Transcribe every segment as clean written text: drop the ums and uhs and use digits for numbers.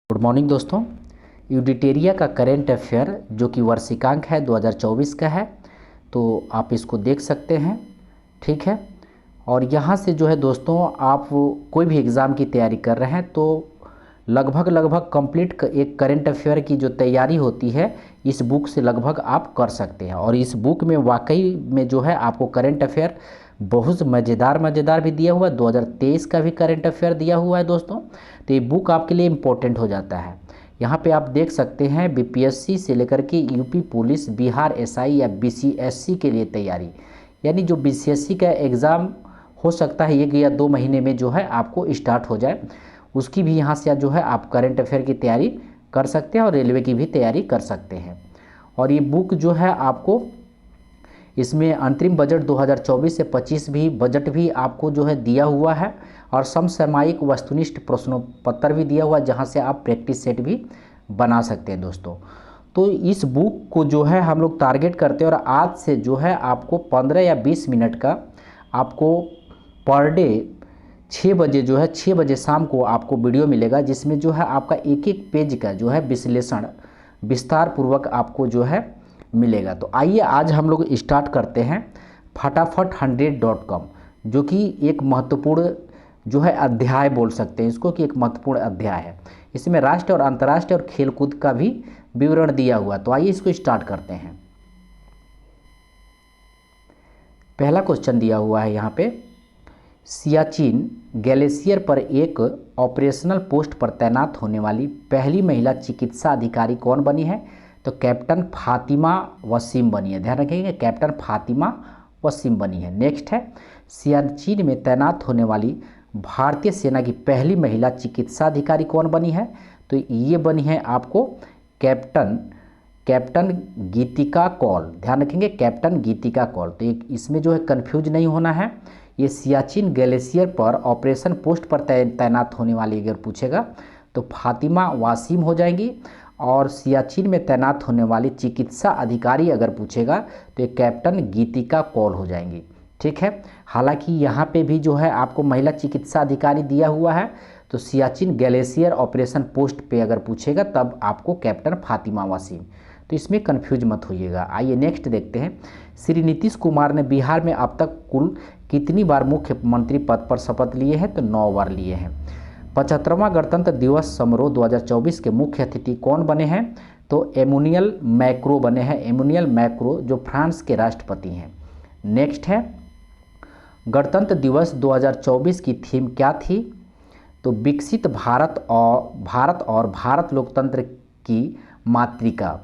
Good morning दोस्तों। यूडिटेरिया का current affair जो कि वार्षिकांक है 2024 का है, तो आप इसको देख सकते हैं। ठीक है। और यहाँ से जो है दोस्तों, आप कोई भी एग्ज़ाम की तैयारी कर रहे हैं तो लगभग कंप्लीट एक करेंट अफेयर की जो तैयारी होती है इस बुक से लगभग आप कर सकते हैं। और इस बुक में वाकई में जो है आपको करेंट अफेयर बहुत मज़ेदार भी दिया हुआ है। 2023 का भी करेंट अफेयर दिया हुआ है दोस्तों। तो ये बुक आपके लिए इम्पोर्टेंट हो जाता है। यहाँ पे आप देख सकते हैं बीपीएससी से लेकर के यूपी पुलिस, बिहार एसआई या बीसीएससी के लिए तैयारी, यानी जो बीसीएससी का एग्ज़ाम हो सकता है 1 या 2 महीने में जो है आपको स्टार्ट हो जाए, उसकी भी यहाँ से जो है आप करंट अफेयर की तैयारी कर सकते हैं और रेलवे की भी तैयारी कर सकते हैं। और ये बुक जो है आपको इसमें अंतरिम बजट 2024 से 25 भी बजट भी आपको जो है दिया हुआ है और समसामयिक वस्तुनिष्ठ प्रश्नों पत्र भी दिया हुआ है, जहाँ से आप प्रैक्टिस सेट भी बना सकते हैं दोस्तों। तो इस बुक को जो है हम लोग टारगेट करते हैं और आज से जो है आपको 15 या 20 मिनट का आपको पर डे 6 बजे जो है 6 बजे शाम को आपको वीडियो मिलेगा, जिसमें जो है आपका एक एक पेज का जो है विश्लेषण विस्तार पूर्वक आपको जो है मिलेगा। तो आइए आज हम लोग स्टार्ट करते हैं फटाफट 100.com, जो कि एक महत्वपूर्ण जो है अध्याय बोल सकते हैं इसको कि एक महत्वपूर्ण अध्याय है। इसमें राष्ट्रीय और अंतर्राष्ट्रीय और खेलकूद का भी विवरण दिया हुआ। तो आइए इसको स्टार्ट करते हैं। पहला क्वेश्चन दिया हुआ है यहाँ पे, सियाचिन ग्लेशियर पर एक ऑपरेशनल पोस्ट पर तैनात होने वाली पहली महिला चिकित्सा अधिकारी कौन बनी है? तो कैप्टन फातिमा वसीम बनी है। ध्यान रखिएगा, कैप्टन फातिमा वसीम बनी है। नेक्स्ट है, सियाचिन में तैनात होने वाली भारतीय सेना की पहली महिला चिकित्सा अधिकारी कौन बनी है? तो ये बनी है आपको कैप्टन गीतिका कौल। ध्यान रखेंगे, कैप्टन गीतिका कौल। तो इसमें जो है कंफ्यूज नहीं होना है। ये सियाचिन ग्लेशियर पर ऑपरेशन पोस्ट पर तैनात होने वाली अगर पूछेगा तो फातिमा वासिम हो जाएंगी, और सियाचिन में तैनात होने वाली चिकित्सा अधिकारी अगर पूछेगा तो ये कैप्टन गीतिका कौल हो जाएंगी। ठीक है। हालांकि यहाँ पे भी जो है आपको महिला चिकित्सा अधिकारी दिया हुआ है, तो सियाचिन ग्लेशियर ऑपरेशन पोस्ट पे अगर पूछेगा तब आपको कैप्टन फातिमा वासिम। तो इसमें कन्फ्यूज मत होइएगा। आइए नेक्स्ट देखते हैं। श्री नीतीश कुमार ने बिहार में अब तक कुल कितनी बार मुख्यमंत्री पद पर शपथ लिए हैं? तो 9 बार लिए हैं। 75वां गणतंत्र दिवस समारोह 2024 के मुख्य अतिथि कौन बने हैं? तो एमुनियल मैक्रो बने हैं। एमुनियल मैक्रो जो फ्रांस के राष्ट्रपति हैं। नेक्स्ट है, गणतंत्र दिवस 2024 की थीम क्या थी? तो विकसित भारत और भारत लोकतंत्र की मातृका।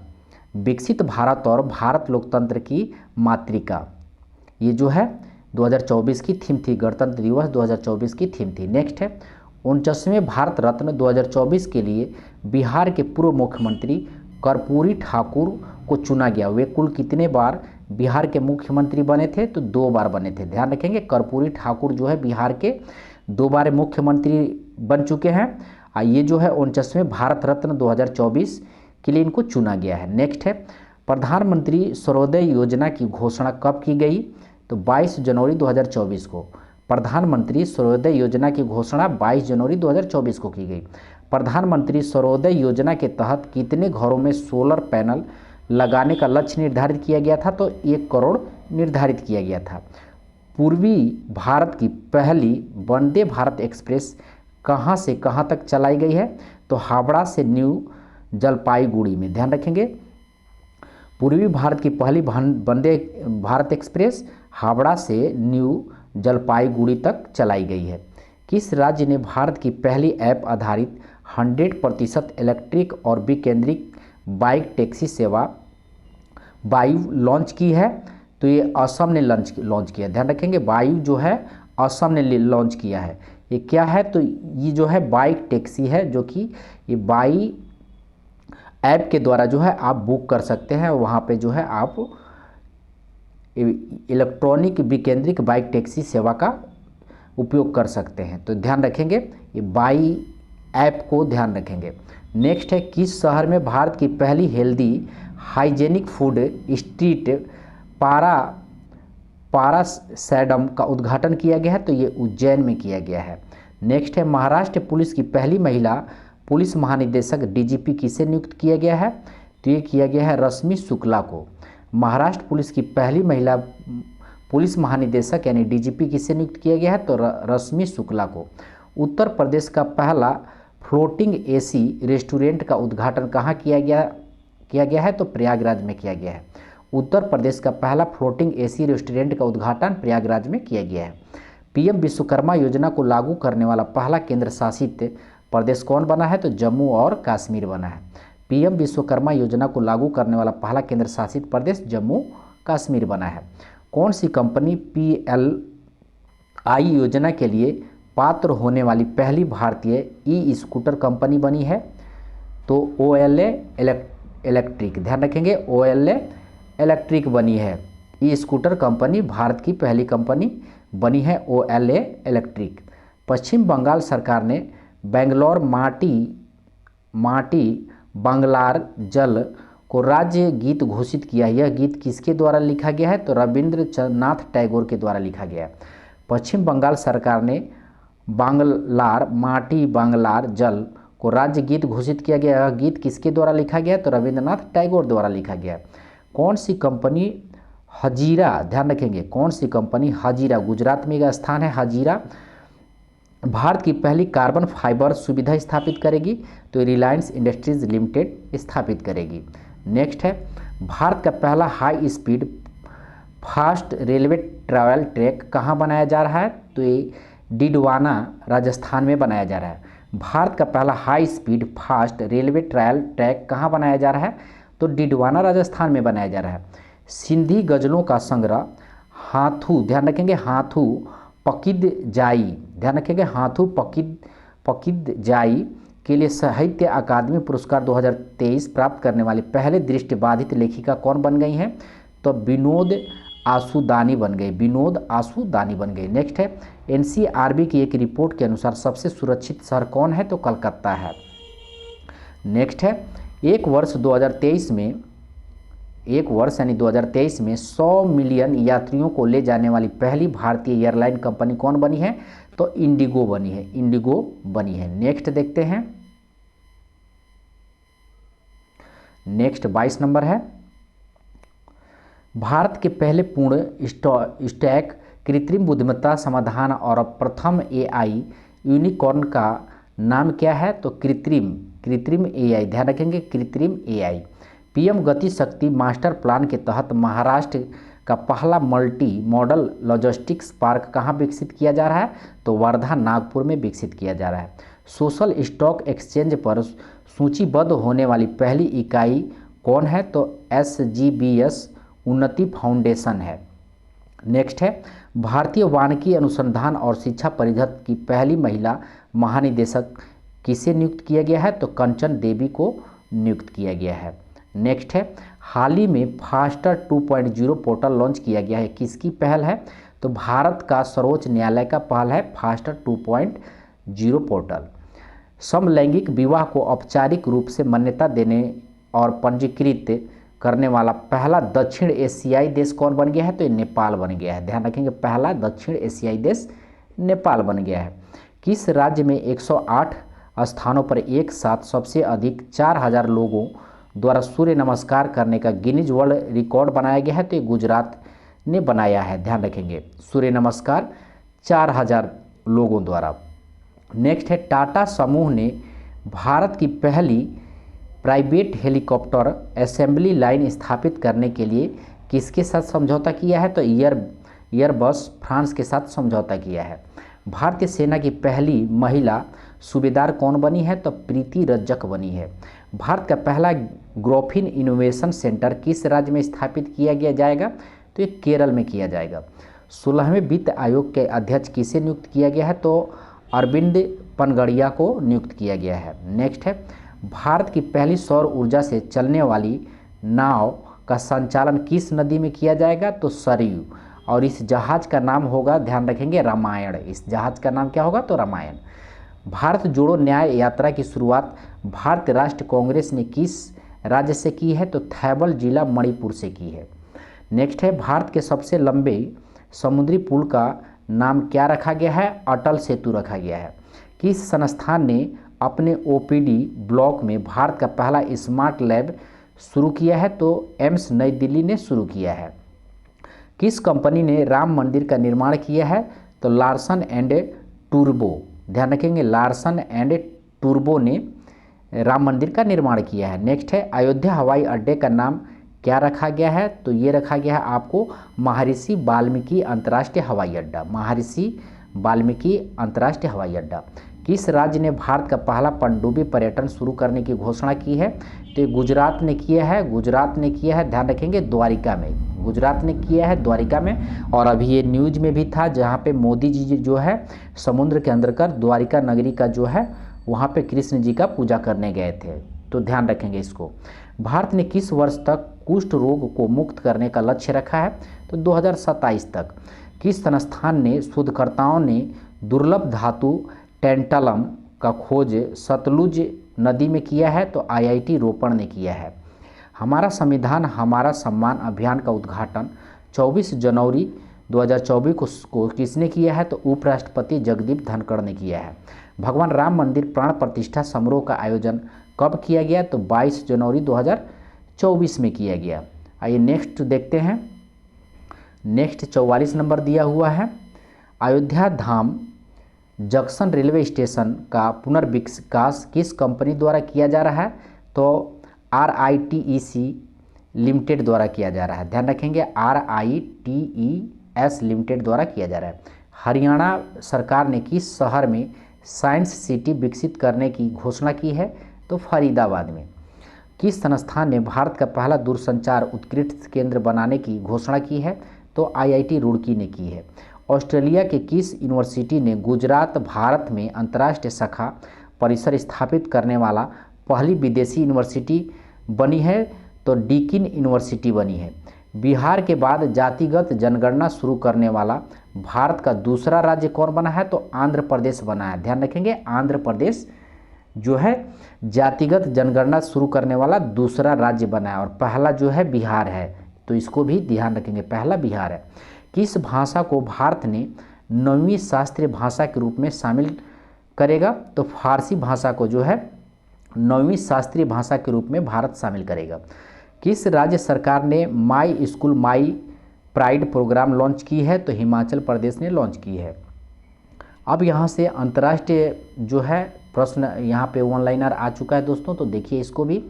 विकसित भारत और भारत लोकतंत्र की मातृका, ये जो है 2024 की थीम थी। गणतंत्र दिवस 2024 की थीम थी। नेक्स्ट है, 49वें भारत रत्न 2024 के लिए बिहार के पूर्व मुख्यमंत्री कर्पूरी ठाकुर को चुना गया। वे कुल कितने बार बिहार के मुख्यमंत्री बने थे? तो 2 बार बने थे। ध्यान रखेंगे, कर्पूरी ठाकुर जो है बिहार के 2 बार मुख्यमंत्री बन चुके हैं। ये जो है 49वें भारत रत्न 2024 के लिए इनको चुना गया है। नेक्स्ट है, प्रधानमंत्री सर्वोदय योजना की घोषणा कब की गई? तो 22 जनवरी 2024 को। प्रधानमंत्री सर्वोदय योजना की घोषणा 22 जनवरी 2024 को की गई। प्रधानमंत्री सर्वोदय योजना के तहत कितने घरों में सोलर पैनल लगाने का लक्ष्य निर्धारित किया गया था? तो 1 करोड़ निर्धारित किया गया था। पूर्वी भारत की पहली वंदे भारत एक्सप्रेस कहाँ से कहाँ तक चलाई गई है? तो हावड़ा से न्यू जलपाईगुड़ी में। ध्यान रखेंगे, पूर्वी भारत की पहली वंदे भारत एक्सप्रेस हावड़ा से न्यू जलपाईगुड़ी तक चलाई गई है। किस राज्य ने भारत की पहली ऐप आधारित 100% इलेक्ट्रिक और विकेंद्रित बाइक टैक्सी सेवा वायु लॉन्च की है? तो ये असम ने लॉन्च किया। ध्यान रखेंगे, वायु जो है असम ने लॉन्च किया है। ये क्या है? तो ये जो है बाइक टैक्सी है, जो कि ये बाई ऐप के द्वारा जो है आप बुक कर सकते हैं। वहाँ पे जो है आप इलेक्ट्रॉनिक विकेंद्रित बाइक टैक्सी सेवा का उपयोग कर सकते हैं। तो ध्यान रखेंगे, ये बाई ऐप को ध्यान रखेंगे। नेक्स्ट है, किस शहर में भारत की पहली हेल्दी हाइजेनिक फूड स्ट्रीट पारासैडम का उद्घाटन किया गया है? तो ये उज्जैन में किया गया है। नेक्स्ट है, महाराष्ट्र पुलिस की पहली महिला पुलिस महानिदेशक डीजीपी किसे नियुक्त किया गया है? तो ये किया गया है रश्मि शुक्ला को। महाराष्ट्र पुलिस की पहली महिला पुलिस महानिदेशक यानी डीजीपी किसे नियुक्त किया गया है? तो रश्मि शुक्ला को। उत्तर प्रदेश का पहला फ्लोटिंग एसी रेस्टोरेंट का उद्घाटन कहाँ किया गया है? तो प्रयागराज में किया गया है। उत्तर प्रदेश का पहला फ्लोटिंग एसी रेस्टोरेंट का उद्घाटन प्रयागराज में किया गया है। पीएम विश्वकर्मा योजना को लागू करने वाला पहला केंद्र शासित प्रदेश कौन बना है? तो जम्मू और कश्मीर बना है। पीएम विश्वकर्मा योजना को लागू करने वाला पहला केंद्र शासित प्रदेश जम्मू कश्मीर बना है। कौन सी कंपनी पीएलआई योजना के लिए पात्र होने वाली पहली भारतीय ई स्कूटर कंपनी बनी है? तो ओएलए इलेक्ट्रिक, ध्यान रखेंगे ओएलए इलेक्ट्रिक बनी है। ई स्कूटर कंपनी भारत की पहली कंपनी बनी है ओएलए इलेक्ट्रिक। पश्चिम बंगाल सरकार ने बेंगलोर माटी बंगलार जल को राज्य गीत घोषित किया। यह गीत किसके द्वारा लिखा गया है? तो रविंद्रनाथ टैगोर के द्वारा लिखा गया। पश्चिम बंगाल सरकार ने बांग्लार माटी बांग्लार जल को राज्य गीत घोषित किया गया। यह गीत किसके द्वारा लिखा गया? तो रविंद्रनाथ टैगोर द्वारा लिखा गया। कौन सी कंपनी हजीरा, ध्यान रखेंगे कौन सी कंपनी हजीरा, गुजरात में एक स्थान है हजीरा, भारत की पहली कार्बन फाइबर सुविधा स्थापित करेगी? तो रिलायंस इंडस्ट्रीज लिमिटेड स्थापित करेगी। नेक्स्ट है भारत का पहला high speed fast railway travel track कहाँ बनाया जा रहा है? तो ये डिडवाना राजस्थान में बनाया जा रहा है। भारत का पहला high speed fast railway travel track कहाँ बनाया जा रहा है? तो डिडवाना राजस्थान में बनाया जा रहा है। सिंधी गजलों का संग्रह हाथू, ध्यान रखेंगे हाथू पकिद जाई, ध्यान रखेंगे हाथू पकिद जाई के लिए साहित्य अकादमी पुरस्कार 2023 प्राप्त करने वाली पहले दृष्टिबाधित लेखिका कौन बन गई हैं? तो विनोद आसूदानी बन गई, विनोद आसूदानी बन गई। नेक्स्ट है एनसीआरबी की एक रिपोर्ट के अनुसार सबसे सुरक्षित शहर कौन है? तो कलकत्ता है। नेक्स्ट है एक वर्ष यानी 2023 में 100 मिलियन यात्रियों को ले जाने वाली पहली भारतीय एयरलाइन कंपनी कौन बनी है? तो इंडिगो बनी है, इंडिगो बनी है। नेक्स्ट देखते हैं, नेक्स्ट 22 नंबर है भारत के पहले पूर्ण स्टैक कृत्रिम बुद्धिमत्ता समाधान और प्रथम एआई यूनिकॉर्न का नाम क्या है? तो कृत्रिम एआई, ध्यान रखेंगे कृत्रिम एआई। पीएम गति शक्ति मास्टर प्लान के तहत महाराष्ट्र का पहला मल्टी मॉडल लॉजिस्टिक्स पार्क कहाँ विकसित किया जा रहा है? तो वर्धा नागपुर में विकसित किया जा रहा है। सोशल स्टॉक एक्सचेंज पर सूचीबद्ध होने वाली पहली इकाई कौन है? तो एसजीबीएस उन्नति फाउंडेशन है। नेक्स्ट है भारतीय वानिकी अनुसंधान और शिक्षा परिषद की पहली महिला महानिदेशक किसे नियुक्त किया गया है? तो कंचन देवी को नियुक्त किया गया है। नेक्स्ट है हाल ही में फास्टर 2.0 पोर्टल लॉन्च किया गया है, किसकी पहल है? तो भारत का सर्वोच्च न्यायालय का पहल है फास्टर 2.0 पोर्टल। समलैंगिक विवाह को औपचारिक रूप से मान्यता देने और पंजीकृत करने वाला पहला दक्षिण एशियाई देश कौन बन गया है? तो ये नेपाल बन गया है। ध्यान रखेंगे पहला दक्षिण एशियाई देश नेपाल बन गया है। किस राज्य में 108 स्थानों पर एक साथ सबसे अधिक 4000 लोगों द्वारा सूर्य नमस्कार करने का गिनीज वर्ल्ड रिकॉर्ड बनाया गया है? तो ये गुजरात ने बनाया है। ध्यान रखेंगे सूर्य नमस्कार 4000 लोगों द्वारा। नेक्स्ट है टाटा समूह ने भारत की पहली प्राइवेट हेलीकॉप्टर असेंबली लाइन स्थापित करने के लिए किसके साथ समझौता किया है? तो एयरबस फ्रांस के साथ समझौता किया है। भारतीय सेना की पहली महिला सूबेदार कौन बनी है? तो प्रीति रज्जक बनी है। भारत का पहला ग्राफीन इनोवेशन सेंटर किस राज्य में स्थापित किया जाएगा? तो ये केरल में किया जाएगा। 16वें वित्त आयोग के अध्यक्ष किसे नियुक्त किया गया है? तो अरविंद पनगड़िया को नियुक्त किया गया है। नेक्स्ट है भारत की पहली सौर ऊर्जा से चलने वाली नाव का संचालन किस नदी में किया जाएगा? तो सरयू। और इस जहाज का नाम होगा, ध्यान रखेंगे, रामायण। इस जहाज का नाम क्या होगा? तो रामायण। भारत जोड़ो न्याय यात्रा की शुरुआत भारतीय राष्ट्रीय कांग्रेस ने किस राज्य से की है? तो थैबल जिला मणिपुर से की है। नेक्स्ट है भारत के सबसे लंबे समुद्री पुल का नाम क्या रखा गया है? अटल सेतु रखा गया है। किस संस्थान ने अपने ओपीडी ब्लॉक में भारत का पहला स्मार्ट लैब शुरू किया है? तो एम्स नई दिल्ली ने शुरू किया है। किस कंपनी ने राम मंदिर का निर्माण किया है? तो लार्सन एंड टूब्रो, ध्यान रखेंगे, लार्सन एंड टूब्रो ने राम मंदिर का निर्माण किया है। नेक्स्ट है, अयोध्या हवाई अड्डे का नाम क्या रखा गया है? तो ये रखा गया है आपको महर्षि वाल्मीकि अंतर्राष्ट्रीय हवाई अड्डा, महर्षि वाल्मीकि अंतर्राष्ट्रीय हवाई अड्डा। किस राज्य ने भारत का पहला पनडुब्बी पर्यटन शुरू करने की घोषणा की है? तो ये गुजरात ने किया है, गुजरात ने किया है, ध्यान रखेंगे, द्वारिका में, गुजरात ने किया है, द्वारिका में। और अभी ये न्यूज में भी था जहाँ पे मोदी जी जो है समुद्र के अंदर कर द्वारिका नगरी का जो है वहाँ पे कृष्ण जी का पूजा करने गए थे, तो ध्यान रखेंगे इसको। भारत ने किस वर्ष तक कुष्ठ रोग को मुक्त करने का लक्ष्य रखा है? तो 2027 तक। किस संस्थान ने शोधकर्ताओं ने दुर्लभ धातु टेंटलम का खोज सतलुज नदी में किया है? तो IIT रोपड़ ने किया है। हमारा संविधान हमारा सम्मान अभियान का उद्घाटन 24 जनवरी 2024 को किसने किया है? तो उपराष्ट्रपति जगदीप धनखड़ ने किया है। भगवान राम मंदिर प्राण प्रतिष्ठा समारोह का आयोजन कब किया गया? तो 22 जनवरी 2024 में किया गया। आइए नेक्स्ट देखते हैं। नेक्स्ट 44 नंबर दिया हुआ है, अयोध्या धाम जंक्शन रेलवे स्टेशन का पुनर्विकास किस कंपनी द्वारा किया जा रहा है? तो RITEC लिमिटेड द्वारा किया जा रहा है, ध्यान रखेंगे, RITES लिमिटेड द्वारा किया जा रहा है। हरियाणा सरकार ने किस शहर में साइंस सिटी विकसित करने की घोषणा की है? तो फरीदाबाद में। किस संस्थान ने भारत का पहला दूरसंचार उत्कृष्ट केंद्र बनाने की घोषणा की है? तो IIT रुड़की ने की है। ऑस्ट्रेलिया के किस यूनिवर्सिटी ने गुजरात भारत में अंतर्राष्ट्रीय शाखा परिसर स्थापित करने वाला पहली विदेशी यूनिवर्सिटी बनी है? तो डीकिन यूनिवर्सिटी बनी है। बिहार के बाद जातिगत जनगणना शुरू करने वाला भारत का दूसरा राज्य कौन बना है? तो आंध्र प्रदेश बना है, ध्यान रखेंगे, आंध्र प्रदेश जो है जातिगत जनगणना शुरू करने वाला दूसरा राज्य बना है, और पहला जो है बिहार है, तो इसको भी ध्यान रखेंगे, पहला बिहार है। किस भाषा को भारत ने 9वीं शास्त्रीय भाषा के रूप में शामिल करेगा? तो फारसी भाषा को जो है 9वीं शास्त्रीय भाषा के रूप में भारत शामिल करेगा। किस राज्य सरकार ने my school my pride programme launch की है? तो हिमाचल प्रदेश ने लॉन्च की है। अब यहाँ से अंतर्राष्ट्रीय जो है प्रश्न यहाँ पे वन लाइनर आ चुका है दोस्तों, तो देखिए इसको भी।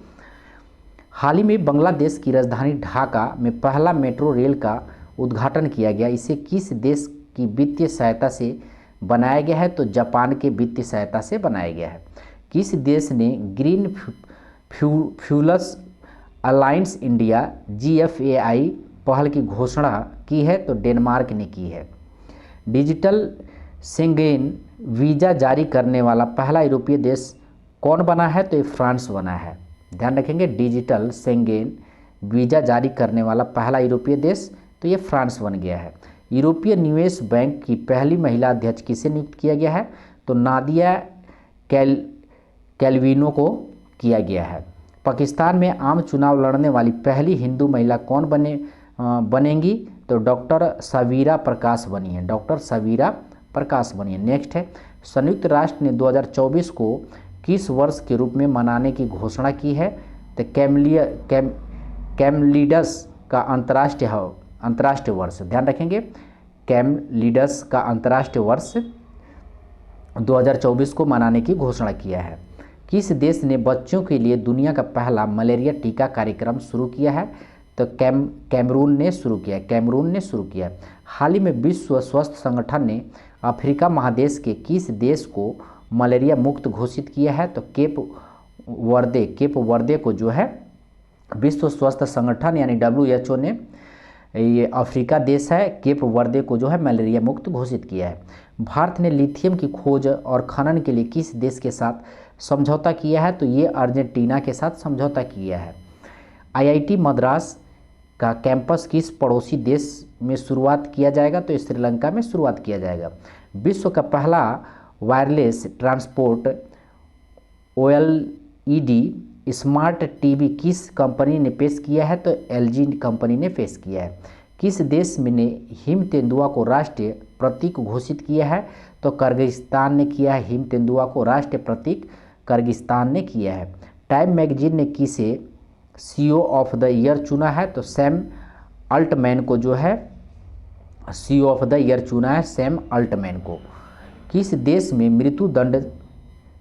हाल ही में बांग्लादेश की राजधानी ढाका में पहला मेट्रो रेल का उद्घाटन किया गया, इसे किस देश की वित्तीय सहायता से बनाया गया है? तो जापान के वित्तीय सहायता से बनाया गया है। किस देश ने green fuels alliance India GFAI पहल की घोषणा की है? तो डेनमार्क ने की है। डिजिटल शेंगेन वीज़ा जारी करने वाला पहला यूरोपीय देश कौन बना है? तो ये फ्रांस बना है, ध्यान रखेंगे, डिजिटल शेंगेन वीज़ा जारी करने वाला पहला यूरोपीय देश, तो ये फ्रांस बन गया है। यूरोपीय निवेश बैंक की पहली महिला अध्यक्ष किसे नियुक्त किया गया है? तो नादिया कैल्विनो को किया गया है। पाकिस्तान में आम चुनाव लड़ने वाली पहली हिंदू महिला कौन बनेंगी? तो डॉक्टर सवीरा प्रकाश बनी है, डॉक्टर सवीरा प्रकाश बनी है। नेक्स्ट है, संयुक्त राष्ट्र ने 2024 को किस वर्ष के रूप में मनाने की घोषणा की है? तो कैमलिडस का अंतर्राष्ट्रीय वर्ष, ध्यान रखेंगे, कैमलिडस का अंतर्राष्ट्रीय वर्ष 2024 को मनाने की घोषणा किया है। किस देश ने बच्चों के लिए दुनिया का पहला मलेरिया टीका कार्यक्रम शुरू किया है? तो कैमरून ने शुरू किया, कैमरून ने शुरू किया। हाल ही में विश्व स्वास्थ्य संगठन ने अफ्रीका महादेश के किस देश को मलेरिया मुक्त घोषित किया है? तो केप वर्दे को जो है विश्व स्वास्थ्य संगठन यानी WHO ने, ये अफ्रीका देश है, केप वर्दे को जो है मलेरिया मुक्त घोषित किया है। भारत ने लिथियम की खोज और खनन के लिए किस देश के साथ समझौता किया है? तो ये अर्जेंटीना के साथ समझौता किया है। IIT मद्रास का कैंपस किस पड़ोसी देश में शुरुआत किया जाएगा? तो श्रीलंका में शुरुआत किया जाएगा। विश्व का पहला wireless transport OLED smart TV किस कंपनी ने पेश किया है? तो LG कंपनी ने पेश किया है। किस देश ने हिम तेंदुआ को राष्ट्रीय प्रतीक घोषित किया है? तो किर्गिस्तान ने किया है हिम तेंदुआ को राष्ट्रीय प्रतीक किर्गिस्तान ने किया है। टाइम मैगजीन ने किसे सीईओ ऑफ द ईयर चुना है? तो सैम अल्टमैन को जो है सीईओ ऑफ द ईयर चुना है, सैम अल्टमैन को। किस देश में मृत्यु दंड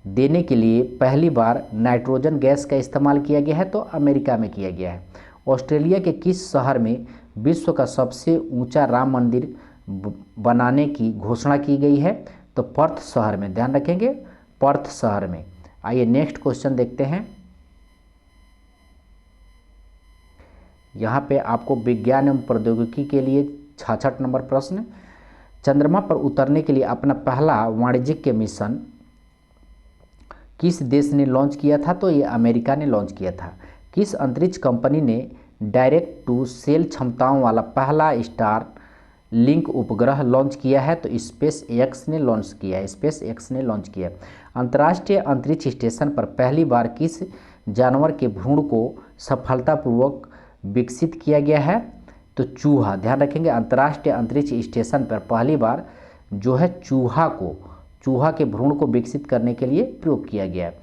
देने के लिए पहली बार नाइट्रोजन गैस का इस्तेमाल किया गया है? तो अमेरिका में किया गया है। ऑस्ट्रेलिया के किस शहर में विश्व का सबसे ऊंचा राम मंदिर बनाने की घोषणा की गई है? तो पर्थ शहर में, ध्यान रखेंगे, पर्थ शहर में। आइए नेक्स्ट क्वेश्चन देखते हैं। यहाँ पे आपको विज्ञान एवं प्रौद्योगिकी के लिए 66 नंबर प्रश्न। चंद्रमा पर उतरने के लिए अपना पहला वाणिज्यिक मिशन किस देश ने लॉन्च किया था? तो ये अमेरिका ने लॉन्च किया था। किस अंतरिक्ष कंपनी ने डायरेक्ट टू सेल क्षमताओं वाला पहला स्टार लिंक उपग्रह लॉन्च किया है? तो स्पेस एक्स ने लॉन्च किया है, स्पेस एक्स ने लॉन्च किया है। अंतर्राष्ट्रीय अंतरिक्ष स्टेशन पर पहली बार किस जानवर के भ्रूण को सफलतापूर्वक विकसित किया गया है? तो चूहा, ध्यान रखेंगे। अंतर्राष्ट्रीय अंतरिक्ष स्टेशन पर पहली बार जो है चूहा के भ्रूण को विकसित करने के लिए प्रयोग किया गया है।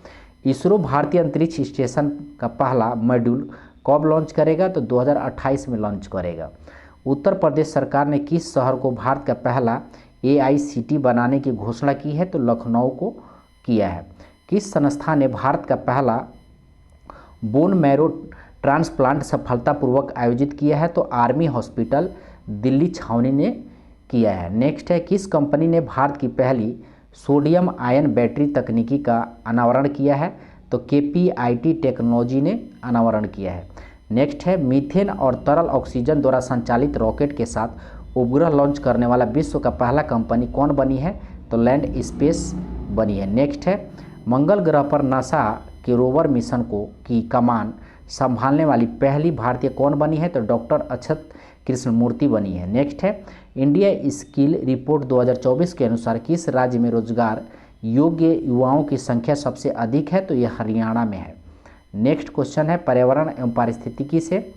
इसरो भारतीय अंतरिक्ष स्टेशन का पहला मॉड्यूल कब लॉन्च करेगा? तो 2028 में लॉन्च करेगा। उत्तर प्रदेश सरकार ने किस शहर को भारत का पहला AICT बनाने की घोषणा की है? तो लखनऊ को किया है। किस संस्था ने भारत का पहला बोन मैरो ट्रांसप्लांट सफलतापूर्वक आयोजित किया है? तो आर्मी हॉस्पिटल दिल्ली छावनी ने किया है। नेक्स्ट है, किस कंपनी ने भारत की पहली सोडियम आयन बैटरी तकनीकी का अनावरण किया है? तो KPIT टेक्नोलॉजी ने अनावरण किया है। नेक्स्ट है, मीथेन और तरल ऑक्सीजन द्वारा संचालित रॉकेट के साथ उपग्रह लॉन्च करने वाला विश्व का पहला कंपनी कौन बनी है? तो लैंड स्पेस बनी है। नेक्स्ट है, मंगल ग्रह पर नासा के रोवर मिशन की कमान संभालने वाली पहली भारतीय कौन बनी है? तो डॉक्टर अक्षत कृष्णमूर्ति बनी है। नेक्स्ट है, इंडिया स्किल रिपोर्ट 2024 के अनुसार किस राज्य में रोजगार योग्य युवाओं की संख्या सबसे अधिक है? तो यह हरियाणा में है। नेक्स्ट क्वेश्चन है, पर्यावरण एवं पारिस्थितिकी से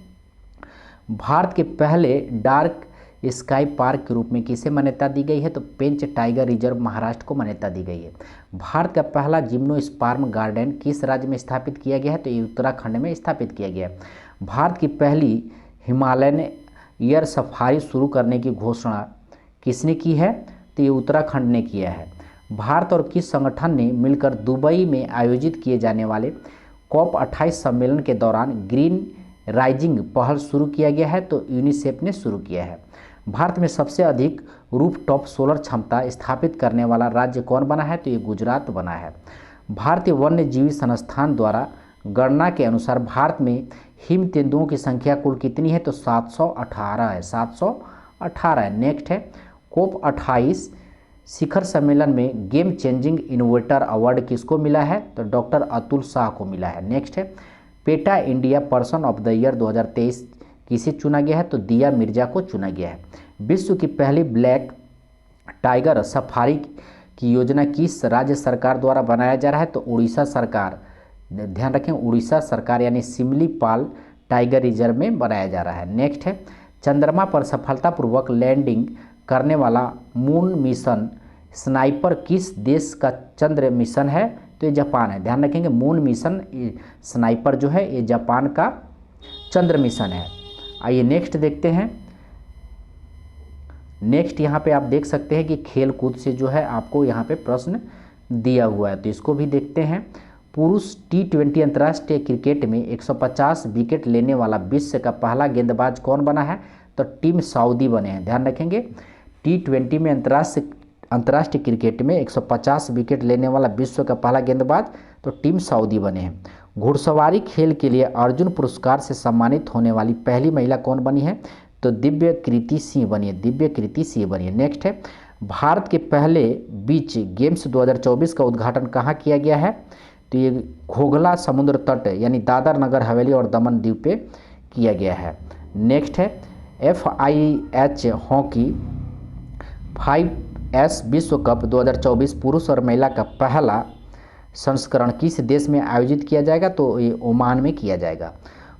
भारत के पहले डार्क स्काई पार्क के रूप में किसे मान्यता दी गई है? तो पेंच टाइगर रिजर्व महाराष्ट्र को मान्यता दी गई है। भारत का पहला जिम्नोस्पर्म गार्डन किस राज्य में स्थापित किया गया है? तो ये उत्तराखंड में स्थापित किया गया है। भारत की पहली हिमालयन एयर सफारी शुरू करने की घोषणा किसने की है? तो ये उत्तराखंड ने किया है। भारत और किस संगठन ने मिलकर दुबई में आयोजित किए जाने वाले COP28 सम्मेलन के दौरान ग्रीन राइजिंग पहल शुरू किया गया है? तो यूनिसेफ ने शुरू किया है। भारत में सबसे अधिक रूफटॉप सोलर क्षमता स्थापित करने वाला राज्य कौन बना है? तो ये गुजरात बना है। भारतीय वन्यजीवी संस्थान द्वारा गणना के अनुसार भारत में हिम तेंदुओं की संख्या कुल कितनी है? तो 718 है, 718 है। नेक्स्ट है, COP28 शिखर सम्मेलन में गेम चेंजिंग इनोवेटर अवार्ड किसको मिला है? तो डॉक्टर अतुल शाह को मिला है। नेक्स्ट है, PETA India person of the year 2023 किसे चुना गया है? तो दिया मिर्जा को चुना गया है। विश्व की पहली ब्लैक टाइगर सफारी की योजना किस राज्य सरकार द्वारा बनाया जा रहा है? तो उड़ीसा सरकार, ध्यान रखें, उड़ीसा सरकार यानी सिमलीपाल टाइगर रिजर्व में बनाया जा रहा है। नेक्स्ट है, चंद्रमा पर सफलतापूर्वक लैंडिंग करने वाला मून मिशन स्नाइपर किस देश का चंद्र मिशन है? तो ये जापान है। ध्यान रखेंगे, मून मिशन स्नाइपर जो है ये जापान का चंद्र मिशन है। आइए नेक्स्ट देखते हैं। नेक्स्ट यहाँ पे आप देख सकते हैं कि खेल कूद से जो है आपको यहाँ पे प्रश्न दिया हुआ है, तो इसको भी देखते हैं। पुरुष T20 अंतर्राष्ट्रीय क्रिकेट में 150 विकेट लेने वाला विश्व का पहला गेंदबाज कौन बना है? तो टीम सऊदी बने हैं। ध्यान रखेंगे, T20 में अंतर्राष्ट्रीय क्रिकेट में 150 विकेट लेने वाला विश्व का पहला गेंदबाज तो टीम सऊदी बने हैं। घुड़सवारी खेल के लिए अर्जुन पुरस्कार से सम्मानित होने वाली पहली महिला कौन बनी है? तो दिव्य कृति सिंह बनी है, दिव्य कृति सिंह बनी है। नेक्स्ट है, भारत के पहले बीच गेम्स 2024 का उद्घाटन कहाँ किया गया है? तो ये घोघला समुद्र तट यानी दादर नगर हवेली और दमन द्वीप पे किया गया है। नेक्स्ट है, FIH हॉकी 5S विश्व कप 2024 पुरुष और महिला का पहला संस्करण किस देश में आयोजित किया जाएगा? तो ये ओमान में किया जाएगा।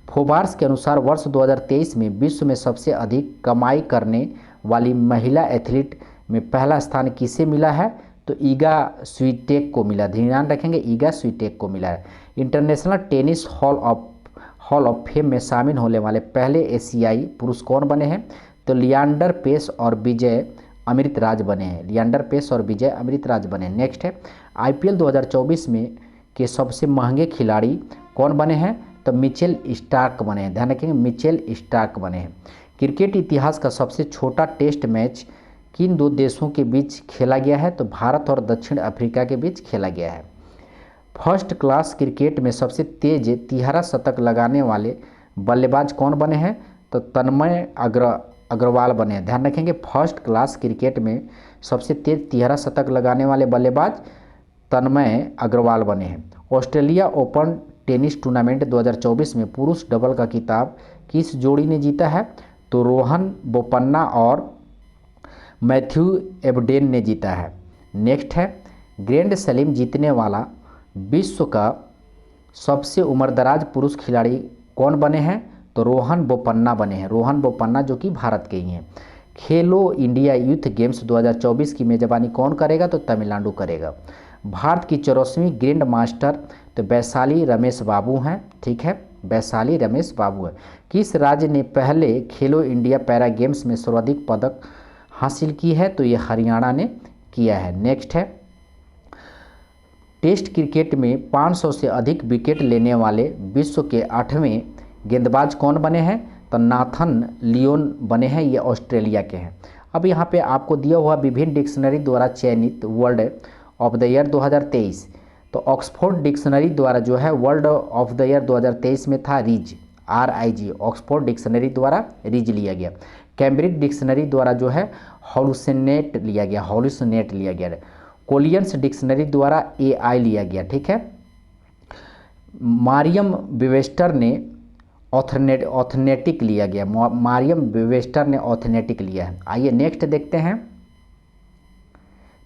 फोर्ब्स के अनुसार वर्ष 2023 में विश्व में सबसे अधिक कमाई करने वाली महिला एथलीट में पहला स्थान किसे मिला है? तो ईगा स्वीटेक को मिला, ध्यान रखेंगे ईगा स्वीटेक को मिला है। International tennis hall of fame में शामिल होने वाले पहले एशियाई पुरुष कौन बने हैं? तो लियांडर पेस और विजय अमृतराज बने हैं, लियांडर पेस और विजय अमृतराज बने हैं। नेक्स्ट है आईपीएल 2024 में के सबसे महंगे खिलाड़ी कौन बने हैं? तो मिचेल स्टार्क बने हैं, ध्यान रखेंगे मिचेल स्टार्क बने हैं। क्रिकेट इतिहास का सबसे छोटा टेस्ट मैच किन दो देशों के बीच खेला गया है? तो भारत और दक्षिण अफ्रीका के बीच खेला गया है। फर्स्ट क्लास क्रिकेट में सबसे तेज तिहरा शतक लगाने वाले बल्लेबाज कौन बने हैं? तो तन्मय अग्रवाल बने हैं, ध्यान रखेंगे फर्स्ट क्लास क्रिकेट में सबसे तेज तिहरा शतक लगाने वाले बल्लेबाज तन्मय अग्रवाल बने हैं। ऑस्ट्रेलिया ओपन टेनिस टूर्नामेंट 2024 में पुरुष डबल का खिताब किस जोड़ी ने जीता है? तो रोहन बोपन्ना और मैथ्यू एबडेन ने जीता है। नेक्स्ट है ग्रैंड स्लैम जीतने वाला विश्व का सबसे उम्रदराज पुरुष खिलाड़ी कौन बने हैं? तो रोहन बोपन्ना बने हैं, रोहन बोपन्ना जो कि भारत के ही हैं। खेलो इंडिया यूथ गेम्स 2024 की मेजबानी कौन करेगा? तो तमिलनाडु करेगा। भारत की 84वीं ग्रैंड मास्टर तो वैशाली रमेश बाबू हैं, ठीक है वैशाली रमेश बाबू हैं। किस राज्य ने पहले खेलो इंडिया पैरा गेम्स में सर्वाधिक पदक हासिल की है? तो ये हरियाणा ने किया है। नेक्स्ट है टेस्ट क्रिकेट में 500 से अधिक विकेट लेने वाले विश्व के 8वें गेंदबाज कौन बने हैं? तो नाथन लियोन बने हैं, ये ऑस्ट्रेलिया के हैं। अब यहाँ पे आपको दिया हुआ विभिन्न डिक्शनरी द्वारा चयनित वर्ल्ड ऑफ द ईयर 2023, तो ऑक्सफोर्ड डिक्शनरी द्वारा जो है वर्ल्ड ऑफ द ईयर 2023 में था रिज, RIG, ऑक्सफोर्ड डिक्शनरी द्वारा रिज लिया गया। कैम्ब्रिज डिक्शनरी द्वारा जो है हॉलुसिनेट लिया गया, हॉलुसिनेट लिया गया। कोलियंस डिक्शनरी द्वारा AI लिया गया, ठीक है। मारियम वेबस्टर ने ऑथेनेटिक लिया गया, मारियम वेबस्टर ने ऑथेनेटिक लिया है। आइए नेक्स्ट देखते हैं।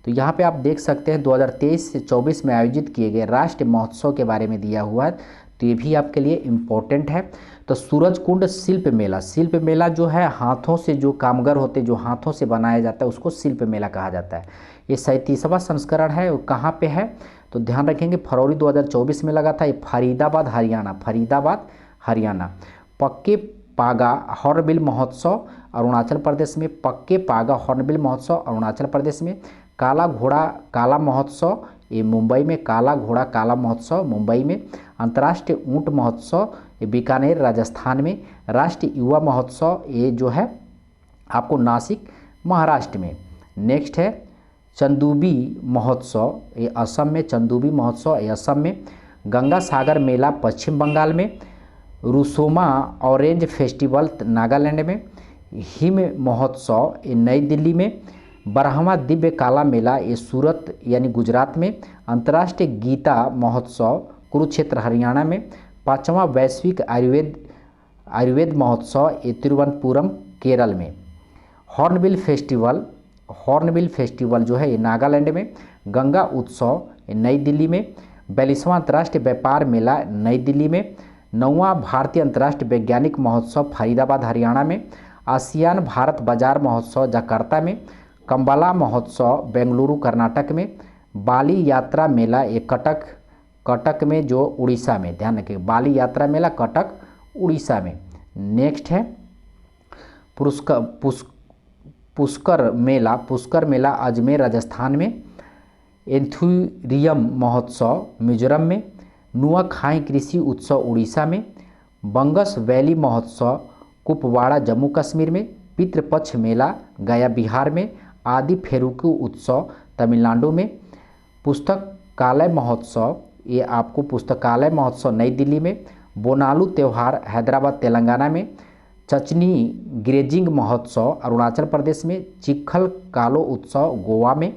तो यहाँ पे आप देख सकते हैं 2023 से 24 में आयोजित किए गए राष्ट्रीय महोत्सव के बारे में दिया हुआ है, तो ये भी आपके लिए इम्पोर्टेंट है। तो सूरजकुंड शिल्प मेला, शिल्प मेला जो है हाथों से जो कामगर होते जो हाथों से बनाया जाता है उसको शिल्प मेला कहा जाता है। ये 37वां संस्करण है, वो कहाँ पे है? तो ध्यान रखेंगे फरवरी 2024 में लगा था, ये फरीदाबाद हरियाणा, फरीदाबाद हरियाणा। पक्के पागा हॉर्नबिल महोत्सव अरुणाचल प्रदेश में, पक्के पागा हॉर्नबिल महोत्सव अरुणाचल प्रदेश में। काला घोड़ा काला महोत्सव ये मुंबई में, काला घोड़ा काला महोत्सव मुंबई में। अंतर्राष्ट्रीय ऊंट महोत्सव ये बीकानेर राजस्थान में। राष्ट्रीय युवा महोत्सव ये जो है आपको नासिक महाराष्ट्र में। नेक्स्ट है चंदूबी महोत्सव ये असम में, चंदूबी महोत्सव ये असम में। गंगा सागर मेला पश्चिम बंगाल में। रुसोमा ऑरेंज फेस्टिवल नागालैंड में। हिम महोत्सव ये नई दिल्ली में। 12वां दिव्य काला मेला ये सूरत यानी गुजरात में। अंतर्राष्ट्रीय गीता महोत्सव कुरुक्षेत्र हरियाणा में। 5वां वैश्विक आयुर्वेद महोत्सव ये तिरुवनंतपुरम केरल में। हॉर्नबिल फेस्टिवल जो है ये नागालैंड में। गंगा उत्सव ये नई दिल्ली में। 42वां अंतर्राष्ट्रीय व्यापार मेला नई दिल्ली में। 9वां भारतीय अंतर्राष्ट्रीय वैज्ञानिक महोत्सव फरीदाबाद हरियाणा में। आसियान भारत बाजार महोत्सव जकार्ता में। कंबाला महोत्सव बेंगलुरु कर्नाटक में। बाली यात्रा मेला ये कटक में जो उड़ीसा में, ध्यान रखिए बाली यात्रा मेला कटक उड़ीसा में। नेक्स्ट है पुष्कर मेला अजमेर राजस्थान में। एंथुरियम महोत्सव मिजोरम में। नुआखाई कृषि उत्सव उड़ीसा में। बंगस वैली महोत्सव कुपवाड़ा जम्मू कश्मीर में। पितृपक्ष मेला गया बिहार में। आदि फेरुकू उत्सव तमिलनाडु में। पुस्तकालय महोत्सव ये आपको पुस्तकालय महोत्सव नई दिल्ली में। बोनालू त्यौहार हैदराबाद तेलंगाना में। चचनी ग्रेजिंग महोत्सव अरुणाचल प्रदेश में। चिखल कालो उत्सव गोवा में।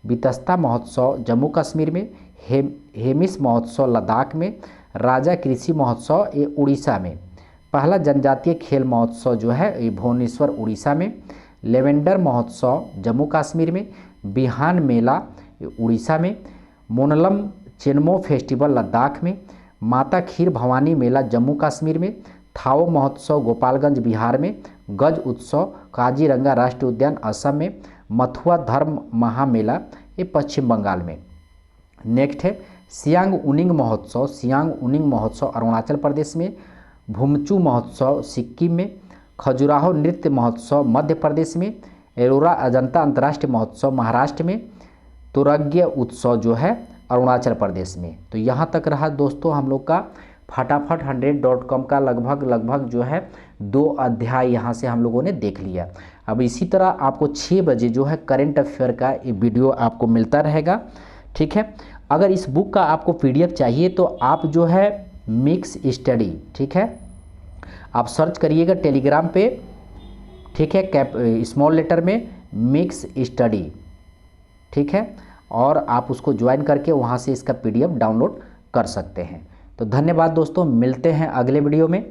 बितस्ता महोत्सव जम्मू कश्मीर में। हेमिस महोत्सव लद्दाख में। राजा कृषि महोत्सव ये उड़ीसा में। पहला जनजातीय खेल महोत्सव जो है ये भुवनेश्वर उड़ीसा में। लेवेंडर महोत्सव जम्मू कश्मीर में। बिहान मेला उड़ीसा में। मोनलम चेनमो फेस्टिवल लद्दाख में। माता खीर भवानी मेला जम्मू कश्मीर में। थाओ महोत्सव गोपालगंज बिहार में। गज उत्सव काजीरंगा राष्ट्रीय उद्यान असम में। मथुआ धर्म महामेला ये पश्चिम बंगाल में। नेक्स्ट है सियांग उनिंग महोत्सव, सियांग उनिंग महोत्सव अरुणाचल प्रदेश में, भूमचू महोत्सव सिक्किम में, खजुराहो नृत्य महोत्सव मध्य प्रदेश में, एलोरा अजंता अंतर्राष्ट्रीय महोत्सव महाराष्ट्र में, तुरग्य उत्सव जो है अरुणाचल प्रदेश में। तो यहाँ तक रहा दोस्तों हम लोग का फटाफट 100.com का लगभग जो है 2 अध्याय यहाँ से हम लोगों ने देख लिया। अब इसी तरह आपको 6 बजे जो है करंट अफेयर का ये वीडियो आपको मिलता रहेगा, ठीक है। अगर इस बुक का आपको PDF चाहिए तो आप जो है मिक्स स्टडी, ठीक है, आप सर्च करिएगा टेलीग्राम पे, ठीक है, स्मॉल लेटर में मिक्स स्टडी, ठीक है, और आप उसको ज्वाइन करके वहाँ से इसका PDF डाउनलोड कर सकते हैं। तो धन्यवाद दोस्तों, मिलते हैं अगले वीडियो में।